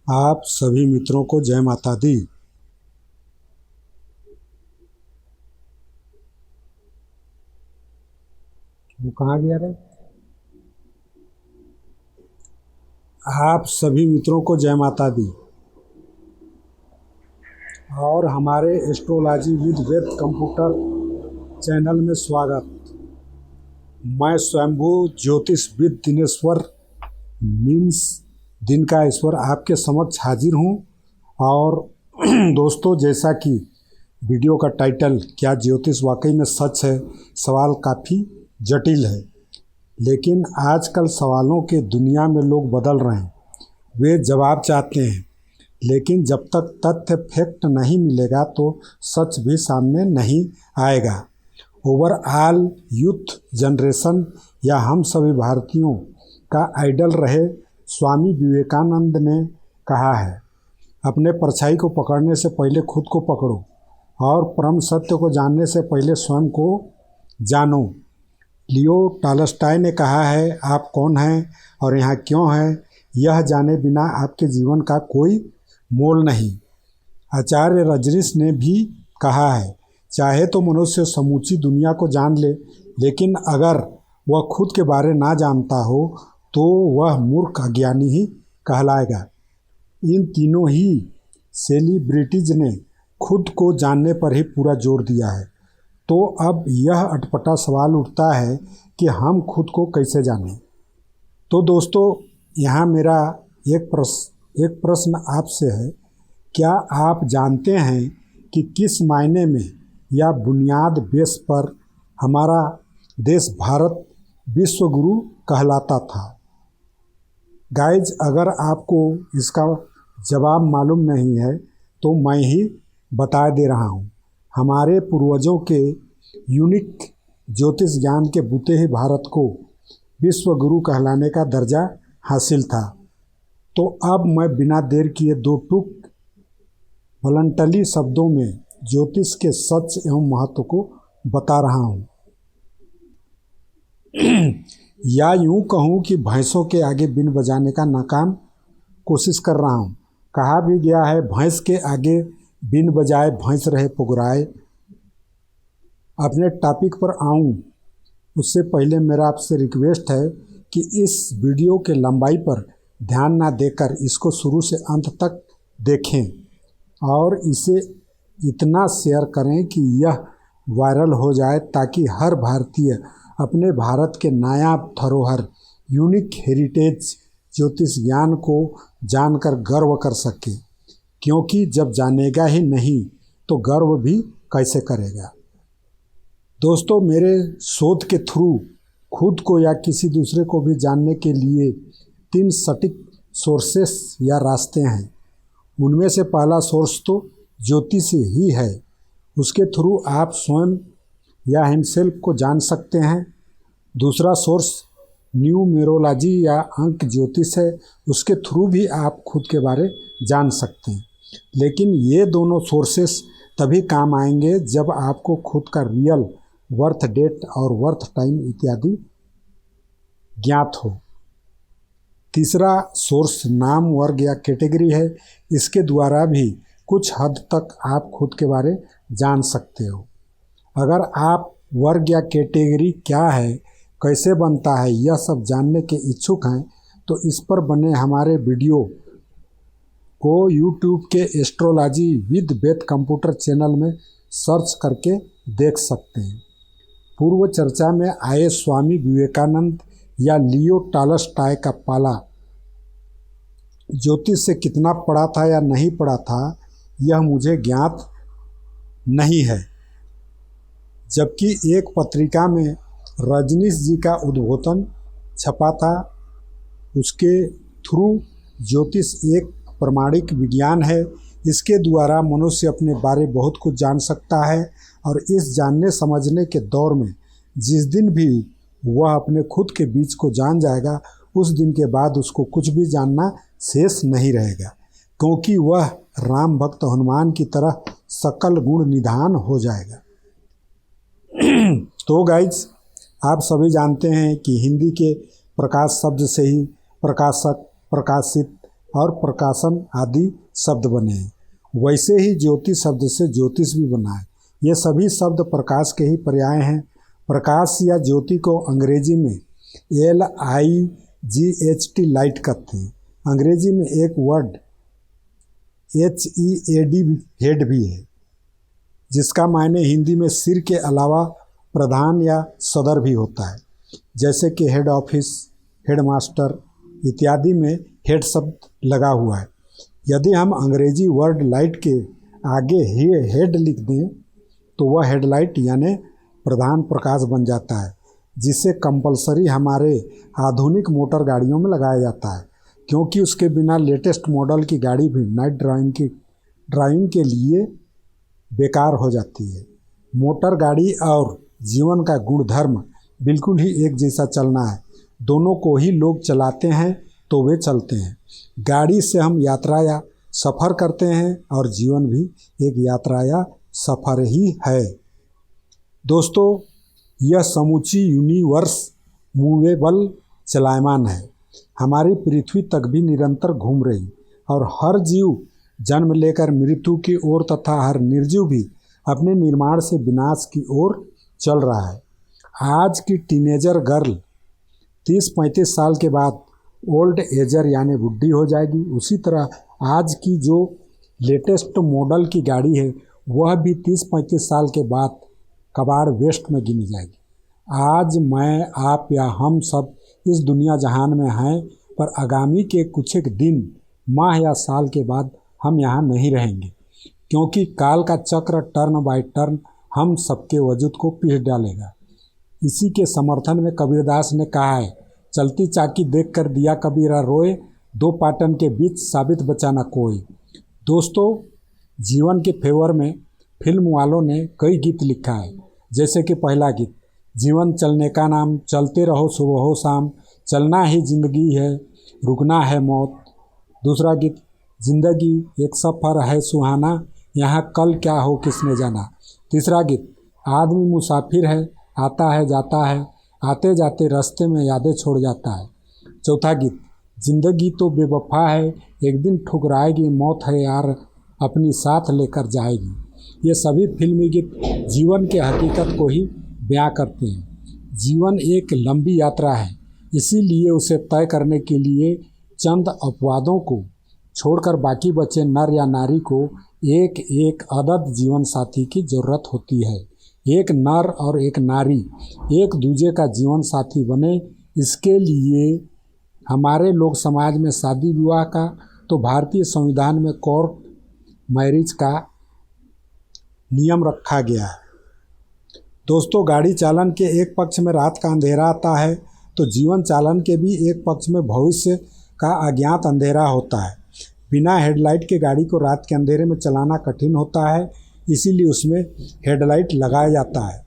आप सभी मित्रों को जय माता दी। वो कहाँ गया रे? आप सभी मित्रों को जय माता दी और हमारे astrology with Ved computer channel में स्वागत। मैं स्वयंभू ज्योतिषविद दिनेश्वर मीन्स दिन का ईश्वर आपके समक्ष हाजिर हूँ। और दोस्तों, जैसा कि वीडियो का टाइटल क्या ज्योतिष वाकई में सच है, सवाल काफ़ी जटिल है, लेकिन आजकल सवालों के दुनिया में लोग बदल रहे हैं। वे जवाब चाहते हैं, लेकिन जब तक तथ्य फैक्ट नहीं मिलेगा तो सच भी सामने नहीं आएगा। ओवरऑल यूथ जनरेशन या हम सभी भारतीयों का आइडल रहे स्वामी विवेकानंद ने कहा है, अपने परछाई को पकड़ने से पहले खुद को पकड़ो और परम सत्य को जानने से पहले स्वयं को जानो। लियो टॉलस्टॉय ने कहा है, आप कौन हैं और यहाँ क्यों हैं, यह जाने बिना आपके जीवन का कोई मोल नहीं। आचार्य रजनीश ने भी कहा है, चाहे तो मनुष्य समूची दुनिया को जान ले, लेकिन अगर वह खुद के बारे ना जानता हो तो वह मूर्ख अज्ञानी ही कहलाएगा। इन तीनों ही सेलिब्रिटीज ने खुद को जानने पर ही पूरा जोर दिया है। तो अब यह अटपटा सवाल उठता है कि हम खुद को कैसे जानें। तो दोस्तों, यहाँ मेरा एक प्रश्न आपसे है, क्या आप जानते हैं कि किस मायने में या बुनियाद बेस पर हमारा देश भारत विश्व गुरु कहलाता था? गाइज, अगर आपको इसका जवाब मालूम नहीं है तो मैं ही बता दे रहा हूँ। हमारे पूर्वजों के यूनिक ज्योतिष ज्ञान के बूते ही भारत को विश्व गुरु कहलाने का दर्जा हासिल था। तो अब मैं बिना देर किए दो टूक वलंटली शब्दों में ज्योतिष के सच एवं महत्व को बता रहा हूँ। या यूँ कहूँ कि भैंसों के आगे बीन बजाने का नाकाम कोशिश कर रहा हूँ। कहा भी गया है, भैंस के आगे बीन बजाए भैंस रहे पुगराए। अपने टॉपिक पर आऊँ उससे पहले मेरा आपसे रिक्वेस्ट है कि इस वीडियो के लंबाई पर ध्यान ना देकर इसको शुरू से अंत तक देखें और इसे इतना शेयर करें कि यह वायरल हो जाए, ताकि हर भारतीय अपने भारत के नायाब धरोहर यूनिक हेरिटेज ज्योतिष ज्ञान को जानकर गर्व कर सके, क्योंकि जब जानेगा ही नहीं तो गर्व भी कैसे करेगा। दोस्तों, मेरे शोध के थ्रू खुद को या किसी दूसरे को भी जानने के लिए 3 सटीक सोर्सेस या रास्ते हैं। उनमें से पहला सोर्स तो ज्योतिष ही है, उसके थ्रू आप स्वयं या हिमसेल्फ को जान सकते हैं। दूसरा सोर्स न्यूमेरोलॉजी या अंक ज्योतिष है, उसके थ्रू भी आप खुद के बारे जान सकते हैं। लेकिन ये दोनों सोर्सेस तभी काम आएंगे जब आपको खुद का रियल बर्थ डेट और बर्थ टाइम इत्यादि ज्ञात हो। तीसरा सोर्स नाम, वर्ग या कैटेगरी है, इसके द्वारा भी कुछ हद तक आप खुद के बारे जान सकते हो। अगर आप वर्ग या कैटेगरी क्या है, कैसे बनता है, यह सब जानने के इच्छुक हैं तो इस पर बने हमारे वीडियो को यूट्यूब के astrology with Ved computer channel में सर्च करके देख सकते हैं। पूर्व चर्चा में आए स्वामी विवेकानंद या लियो टॉलस्टॉय का पाला ज्योतिष से कितना पड़ा था या नहीं पड़ा था, यह मुझे ज्ञात नहीं है। जबकि एक पत्रिका में रजनीश जी का उद्बोधन छपा था, उसके थ्रू ज्योतिष एक प्रमाणिक विज्ञान है। इसके द्वारा मनुष्य अपने बारे बहुत कुछ जान सकता है और इस जानने समझने के दौर में जिस दिन भी वह अपने खुद के बीच को जान जाएगा, उस दिन के बाद उसको कुछ भी जानना शेष नहीं रहेगा, क्योंकि वह राम भक्त हनुमान की तरह सकल गुण निधान हो जाएगा। तो गाइज, आप सभी जानते हैं कि हिंदी के प्रकाश शब्द से ही प्रकाशक, प्रकाशित और प्रकाशन आदि शब्द बने हैं। वैसे ही ज्योति शब्द से ज्योतिष भी बना है। ये सभी शब्द प्रकाश के ही पर्याय हैं। प्रकाश या ज्योति को अंग्रेजी में LIGHT लाइट कहते हैं। अंग्रेजी में एक वर्ड HEAD हेड भी है, जिसका मायने हिंदी में सिर के अलावा प्रधान या सदर भी होता है, जैसे कि हेड ऑफिस, हेडमास्टर इत्यादि में हेड शब्द लगा हुआ है। यदि हम अंग्रेजी वर्ड लाइट के आगे ही हेड लिख दें तो वह हेडलाइट यानी प्रधान प्रकाश बन जाता है, जिसे कंपलसरी हमारे आधुनिक मोटर गाड़ियों में लगाया जाता है, क्योंकि उसके बिना लेटेस्ट मॉडल की गाड़ी भी नाइट ड्राइविंग के लिए बेकार हो जाती है। मोटर गाड़ी और जीवन का गुणधर्म बिल्कुल ही एक जैसा चलना है। दोनों को ही लोग चलाते हैं तो वे चलते हैं। गाड़ी से हम यात्रा या सफ़र करते हैं और जीवन भी एक यात्रा या सफ़र ही है। दोस्तों, यह समूची यूनिवर्स मूवेबल चलायमान है। हमारी पृथ्वी तक भी निरंतर घूम रही और हर जीव जन्म लेकर मृत्यु की ओर तथा हर निर्जीव भी अपने निर्माण से विनाश की ओर चल रहा है। आज की टीनेजर गर्ल 30-35 साल के बाद ओल्ड एजर यानी बुढ़ी हो जाएगी। उसी तरह आज की जो लेटेस्ट मॉडल की गाड़ी है वह भी 30-35 साल के बाद कबाड़ वेस्ट में गिनी जाएगी। आज मैं, आप या हम सब इस दुनिया जहान में हैं, पर आगामी के कुछ एक दिन, माह या साल के बाद हम यहाँ नहीं रहेंगे, क्योंकि काल का चक्र टर्न बाय टर्न हम सबके वजूद को पीस डालेगा। इसी के समर्थन में कबीरदास ने कहा है, चलती चाकी देख कर दिया कबीरा रोए, दो पाटन के बीच साबित बचा न कोई। दोस्तों, जीवन के फेवर में फिल्म वालों ने कई गीत लिखा है, जैसे कि पहला गीत, जीवन चलने का नाम, चलते रहो सुबह हो शाम, चलना ही जिंदगी है, रुकना है मौत। दूसरा गीत, जिंदगी एक सफ़र है सुहाना, यहाँ कल क्या हो किसने जाना। तीसरा गीत, आदमी मुसाफिर है, आता है जाता है, आते जाते रास्ते में यादें छोड़ जाता है। चौथा गीत, जिंदगी तो बेवफा है, एक दिन ठुकराएगी मौत है यार, अपनी साथ लेकर जाएगी। ये सभी फिल्मी गीत जीवन के हकीकत को ही बयां करते हैं। जीवन एक लंबी यात्रा है, इसीलिए उसे तय करने के लिए चंद अपवादों को छोड़कर बाकी बचे नर या नारी को एक एक अदद जीवन साथी की ज़रूरत होती है। एक नर और एक नारी एक दूजे का जीवन साथी बने, इसके लिए हमारे लोक समाज में शादी विवाह का तो भारतीय संविधान में कोर्ट मैरिज का नियम रखा गया है। दोस्तों, गाड़ी चालन के एक पक्ष में रात का अंधेरा आता है तो जीवन चालन के भी एक पक्ष में भविष्य का अज्ञात अंधेरा होता है। बिना हेडलाइट के गाड़ी को रात के अंधेरे में चलाना कठिन होता है, इसीलिए उसमें हेडलाइट लगाया जाता है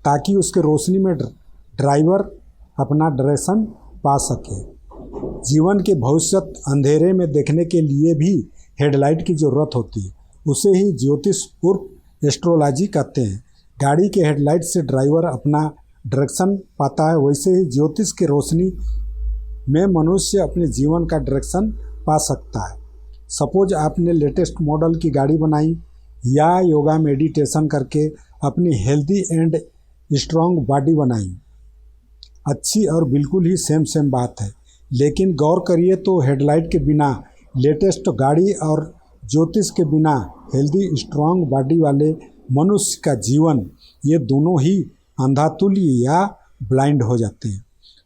ताकि उसके रोशनी में ड्राइवर अपना डायरेक्शन पा सके। जीवन के भविष्य अंधेरे में देखने के लिए भी हेडलाइट की ज़रूरत होती है। उसे ही ज्योतिष उर्फ एस्ट्रोलॉजी कहते हैं। गाड़ी के हेडलाइट से ड्राइवर अपना डायरेक्शन पाता है, वैसे ही ज्योतिष की रोशनी में मनुष्य अपने जीवन का डायरेक्शन पा सकता है। सपोज आपने लेटेस्ट मॉडल की गाड़ी बनाई या योगा मेडिटेशन करके अपनी हेल्दी एंड स्ट्रॉन्ग बॉडी बनाई, अच्छी और बिल्कुल ही सेम बात है। लेकिन गौर करिए तो हेडलाइट के बिना लेटेस्ट गाड़ी और ज्योतिष के बिना हेल्दी स्ट्रॉन्ग बॉडी वाले मनुष्य का जीवन, ये दोनों ही अंधातुल्य या ब्लाइंड हो जाते हैं।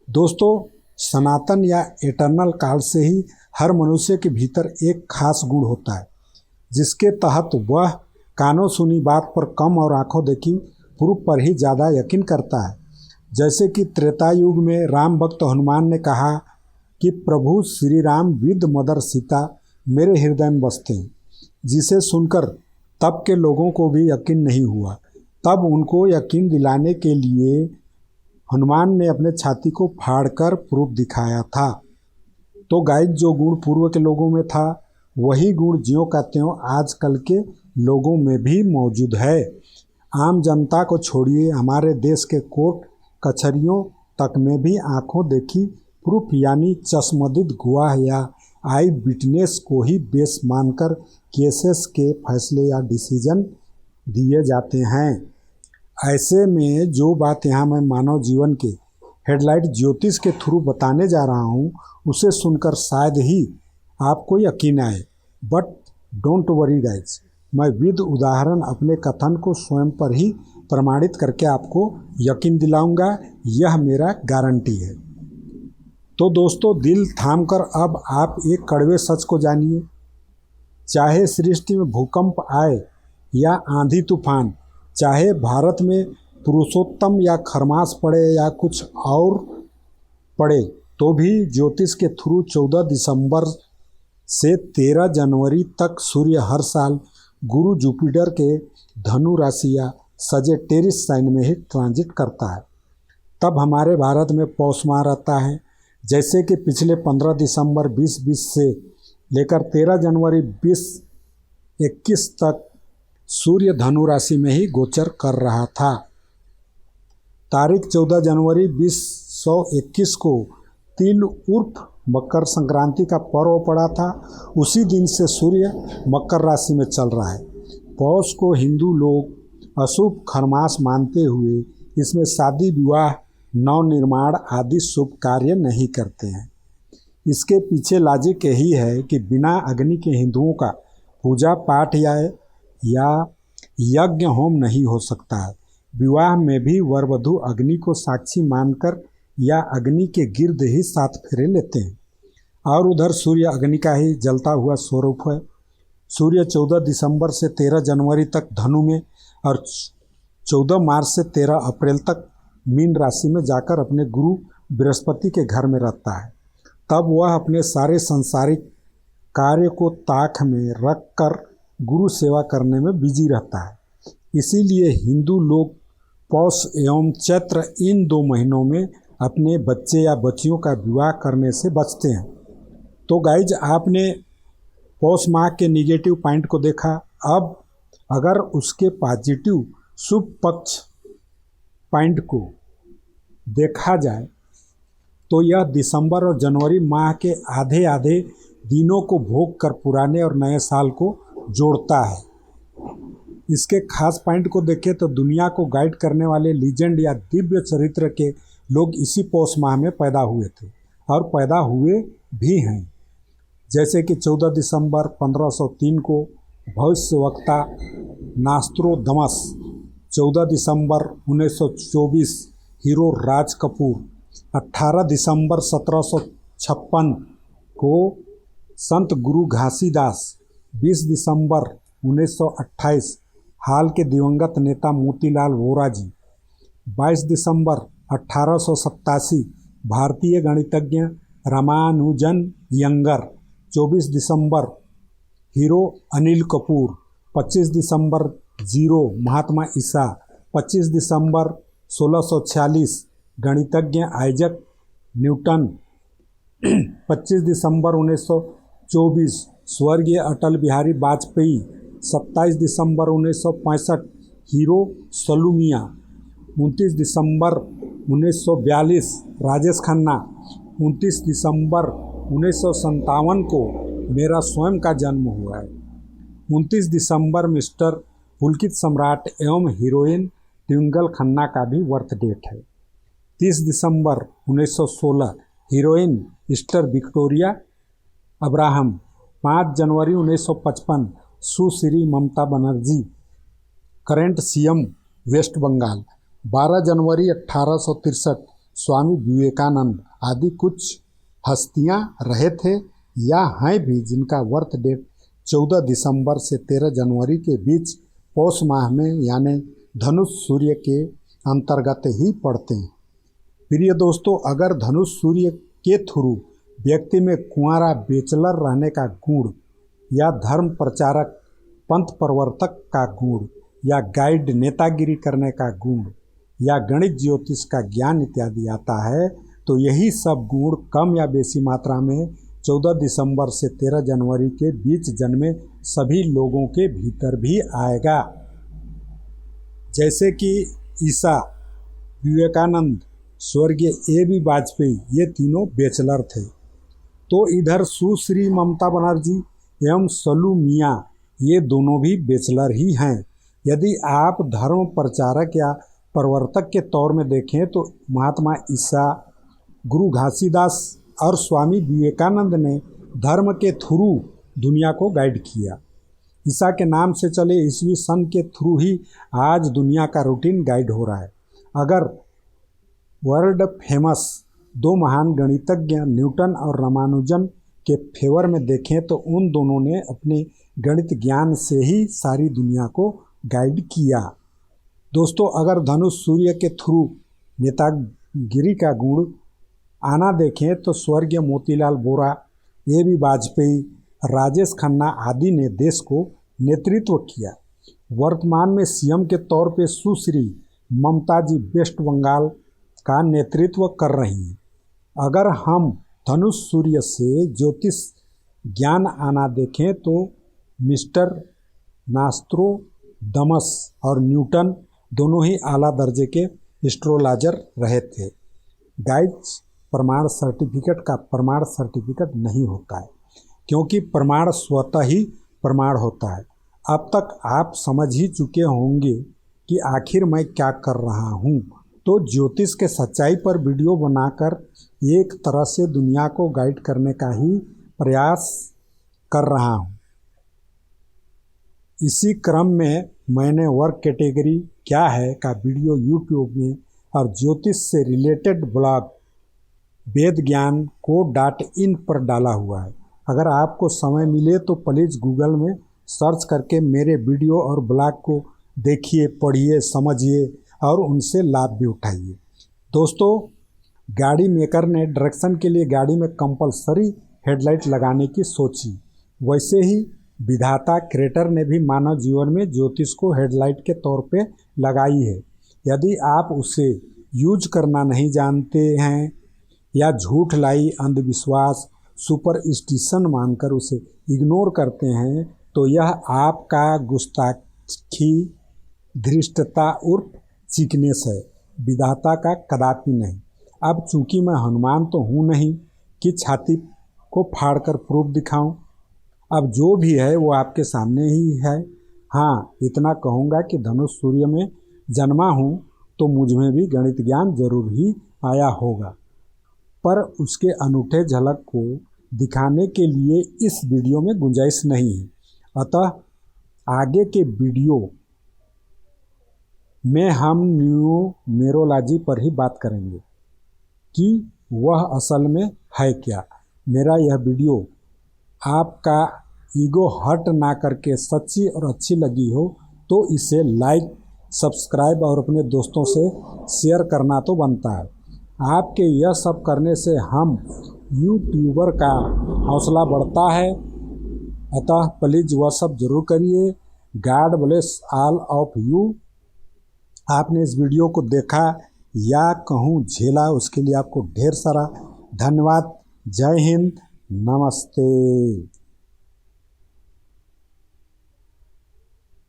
दोस्तों, सनातन या एटर्नल काल से ही हर मनुष्य के भीतर एक खास गुण होता है, जिसके तहत वह कानों सुनी बात पर कम और आंखों देखी प्रूफ पर ही ज़्यादा यकीन करता है। जैसे कि त्रेता युग में राम भक्त हनुमान ने कहा कि प्रभु श्री राम विद मदर सीता मेरे हृदय में बसते हैं, जिसे सुनकर तब के लोगों को भी यकीन नहीं हुआ। तब उनको यकीन दिलाने के लिए हनुमान ने अपने छाती को फाड़कर प्रूफ दिखाया था। तो गाइस, जो गुण पूर्व के लोगों में था वही गुण ज्यों का त्यों आजकल के लोगों में भी मौजूद है। आम जनता को छोड़िए, हमारे देश के कोर्ट कचहरियों तक में भी आंखों देखी प्रूफ यानी चश्मदीद गवाह या आई विटनेस को ही बेस मानकर केसेस के फैसले या डिसीजन दिए जाते हैं। ऐसे में जो बात यहाँ मैं मानव जीवन के हेडलाइट ज्योतिष के थ्रू बताने जा रहा हूँ उसे सुनकर शायद ही आपको यकीन आए, बट डोंट वरी गाइज, मैं विद उदाहरण अपने कथन को स्वयं पर ही प्रमाणित करके आपको यकीन दिलाऊंगा, यह मेरा गारंटी है। तो दोस्तों, दिल थामकर अब आप एक कड़वे सच को जानिए, चाहे सृष्टि में भूकंप आए या आंधी तूफान, चाहे भारत में पुरुषोत्तम या खरमास पड़े या कुछ और पड़े, तो भी ज्योतिष के थ्रू 14 दिसंबर से 13 जनवरी तक सूर्य हर साल गुरु जुपिटर के धनु राशि या सजिटेरिस साइन में ही ट्रांजिट करता है। तब हमारे भारत में पौष माह रहता है। जैसे कि पिछले 15 दिसंबर 2020 से लेकर 13 जनवरी 2021 तक सूर्य धनु राशि में ही गोचर कर रहा था। तारीख 14 जनवरी 2021 को तिल उर्फ मकर संक्रांति का पर्व पड़ा था। उसी दिन से सूर्य मकर राशि में चल रहा है। पौष को हिंदू लोग अशुभ खरमास मानते हुए इसमें शादी विवाह नवनिर्माण आदि शुभ कार्य नहीं करते हैं। इसके पीछे लॉजिक यही है कि बिना अग्नि के हिंदुओं का पूजा पाठ या यज्ञ होम नहीं हो सकता है। विवाह में भी वर वधू अग्नि को साक्षी मानकर या अग्नि के गिर्द ही 7 फेरे लेते हैं। और उधर सूर्य अग्नि का ही जलता हुआ स्वरूप है। सूर्य 14 दिसंबर से 13 जनवरी तक धनु में और 14 मार्च से 13 अप्रैल तक मीन राशि में जाकर अपने गुरु बृहस्पति के घर में रहता है। तब वह अपने सारे सांसारिक कार्य को ताक में रख कर गुरु सेवा करने में बिजी रहता है। इसीलिए हिंदू लोग पौष एवं चैत्र इन 2 महीनों में अपने बच्चे या बच्चियों का विवाह करने से बचते हैं। तो गाइज, आपने पौष माह के निगेटिव पॉइंट को देखा। अब अगर उसके पॉजिटिव शुभ पक्ष पॉइंट को देखा जाए तो यह दिसंबर और जनवरी माह के आधे आधे दिनों को भोग कर पुराने और नए साल को जोड़ता है। इसके खास पॉइंट को देखें तो दुनिया को गाइड करने वाले लीजेंड या दिव्य चरित्र के लोग इसी पौष माह में पैदा हुए थे और पैदा हुए भी हैं। जैसे कि 14 दिसंबर 1503 को भविष्यवक्ता नास्त्रोदमस, 14 दिसंबर 1924 हीरो राज कपूर, 18 दिसंबर 1756 को संत गुरु घासीदास, 20 दिसंबर 1928 हाल के दिवंगत नेता मोतीलाल वोरा जी, 22 दिसंबर 1887 भारतीय गणितज्ञ रामानुजन यंगर, 24 दिसंबर हीरो अनिल कपूर, 25 दिसंबर 0 महात्मा ईसा, 25 दिसंबर 1646 गणितज्ञ आइजक न्यूटन, 25 दिसंबर 1924 स्वर्गीय अटल बिहारी वाजपेयी, 27 दिसंबर 1965 हीरो सलूमिया, 29 दिसंबर 1942 राजेश खन्ना, 29 दिसंबर 1957 को मेरा स्वयं का जन्म हुआ है। 29 दिसंबर मिस्टर पुलकित सम्राट एवं हीरोइन ट्विंकल खन्ना का भी बर्थ डेट है। 30 दिसंबर 1916 हीरोइन सिस्टर विक्टोरिया अब्राहम, 5 जनवरी 1955 Sushri Mamata Banerjee current CM West Bengal, 12 जनवरी 1863 स्वामी विवेकानंद आदि कुछ हस्तियां रहे थे या हैं भी जिनका बर्थ डेट 14 दिसंबर से 13 जनवरी के बीच पौष माह में यानी धनुष सूर्य के अंतर्गत ही पड़ते हैं। प्रिय दोस्तों, अगर धनुष सूर्य के थ्रू व्यक्ति में कुंवारा बैचलर रहने का गुण या धर्म प्रचारक पंथ प्रवर्तक का गुण या गाइड नेतागिरी करने का गुण या गणित ज्योतिष का ज्ञान इत्यादि आता है तो यही सब गुण कम या बेसी मात्रा में 14 दिसंबर से 13 जनवरी के बीच जन्मे सभी लोगों के भीतर भी आएगा। जैसे कि ईसा, विवेकानंद, स्वर्गीय ए बी वाजपेयी, ये तीनों बैचलर थे। तो इधर सुश्री ममता बनर्जी एवं सलू मियाँ ये दोनों भी बैचलर ही हैं। यदि आप धर्म प्रचारक या प्रवर्तक के तौर में देखें तो महात्मा ईसा, गुरु घासीदास और स्वामी विवेकानंद ने धर्म के थ्रू दुनिया को गाइड किया। ईसा के नाम से चले ईसवी सन के थ्रू ही आज दुनिया का रूटीन गाइड हो रहा है। अगर वर्ल्ड फेमस दो महान गणितज्ञ न्यूटन और रामानुजन के फेवर में देखें तो उन दोनों ने अपने गणित ज्ञान से ही सारी दुनिया को गाइड किया। दोस्तों, अगर धनुष सूर्य के थ्रू नेतागिरी का गुण आना देखें तो स्वर्गीय मोतीलाल वोरा, ए.बी. वाजपेयी, राजेश खन्ना आदि ने देश को नेतृत्व किया। वर्तमान में सीएम के तौर पे सुश्री ममता जी वेस्ट बंगाल का नेतृत्व कर रही हैं। अगर हम धनुष सूर्य से ज्योतिष ज्ञान आना देखें तो मिस्टर नास्त्रोदमस और न्यूटन दोनों ही आला दर्जे के एस्ट्रोलॉजर रहे थे। गाइस, प्रमाण सर्टिफिकेट का प्रमाण सर्टिफिकेट नहीं होता है, क्योंकि प्रमाण स्वतः ही प्रमाण होता है। अब तक आप समझ ही चुके होंगे कि आखिर मैं क्या कर रहा हूँ। तो ज्योतिष के सच्चाई पर वीडियो बनाकर एक तरह से दुनिया को गाइड करने का ही प्रयास कर रहा हूँ। इसी क्रम में मैंने वर्क कैटेगरी क्या है का वीडियो यूट्यूब में और ज्योतिष से रिलेटेड ब्लॉग वेद ज्ञान को.in पर डाला हुआ है। अगर आपको समय मिले तो प्लीज़ गूगल में सर्च करके मेरे वीडियो और ब्लॉग को देखिए, पढ़िए, समझिए और उनसे लाभ भी उठाइए। दोस्तों, गाड़ी मेकर ने डायरेक्शन के लिए गाड़ी में कंपलसरी हेडलाइट लगाने की सोची, वैसे ही विधाता क्रिएटर ने भी मानव जीवन में ज्योतिष को हेडलाइट के तौर पे लगाई है। यदि आप उसे यूज करना नहीं जानते हैं या झूठ लाई अंधविश्वास सुपरस्टिशन मानकर उसे इग्नोर करते हैं तो यह आपका गुस्ताखी, धृष्टता उर्फ चिकनेस है, विधाता का कदापि नहीं। अब चूंकि मैं हनुमान तो हूँ नहीं कि छाती को फाड़कर प्रूफ दिखाऊं। अब जो भी है वो आपके सामने ही है। हाँ, इतना कहूँगा कि धनुष सूर्य में जन्मा हूँ तो मुझ में भी गणित ज्ञान जरूर ही आया होगा, पर उसके अनूठे झलक को दिखाने के लिए इस वीडियो में गुंजाइश नहीं है। अतः आगे के वीडियो में हम न्यूमेरोलॉजी पर ही बात करेंगे कि वह असल में है क्या। मेरा यह वीडियो आपका ईगो हर्ट ना करके सच्ची और अच्छी लगी हो तो इसे लाइक, सब्सक्राइब और अपने दोस्तों से शेयर करना तो बनता है। आपके यह सब करने से हम यूट्यूबर का हौसला बढ़ता है। अतः प्लीज़ वह सब जरूर करिए। God bless all of you. आपने इस वीडियो को देखा या कहूँ झेला, उसके लिए आपको ढेर सारा धन्यवाद। जय हिंद, नमस्ते।